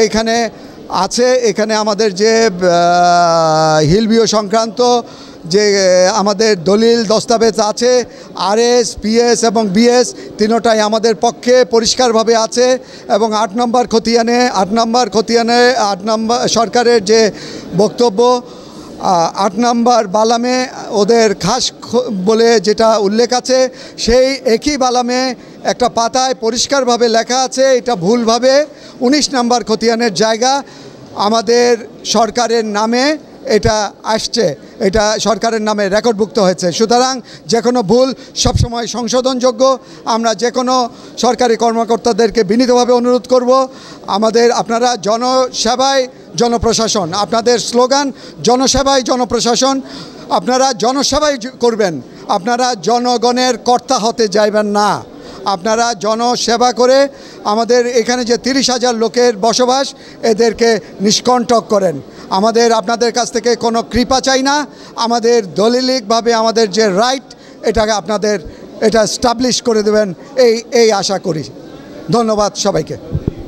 এখানে আছে, এখানে আমাদের যে হিলভিউ সংক্রান্ত যে আমাদের দলিল দস্তাবেজ আছে, আরএস, পিএস এবং বিএস তিনোটাই আমাদের পক্ষে পরিষ্কারভাবে আছে। এবং 8 নম্বর খতিয়ানে সরকারের যে বক্তব্য, 8 নম্বর বালামে ওদের খাস বলে যেটা উল্লেখ আছে, সেই একই বালামে একটা পাতায় পরিষ্কারভাবে লেখা আছে এটা ভুলভাবে 19 নম্বর খতিয়ানের জায়গা আমাদের সরকারের নামে এটা আসছে, এটা সরকারের নামে রেকর্ডভুক্ত হয়েছে। সুতরাং যে কোনো ভুল সবসময় সংশোধনযোগ্য। আমরা যে কোনো সরকারি কর্মকর্তাদেরকে বিনীতভাবে অনুরোধ করব, আপনারা জনসেবায় জনপ্রশাসন, আপনাদের স্লোগান জনসেবায় জনপ্রশাসন, আপনারা জনসেবাই করবেন, আপনারা জনগণের কর্তা হতে যাইবেন না। আপনারা জনসেবা করে আমাদের এখানে যে 30,000 লোকের বসবাস, এদেরকে নিষ্কণ্টক করেন। আপনাদের কাছ থেকে কোনো কৃপা চাই না। আমাদের দলিলিকভাবে আমাদের যে রাইট, এটা স্টাবলিশ করে দেবেন এই আশা করি। ধন্যবাদ সবাইকে।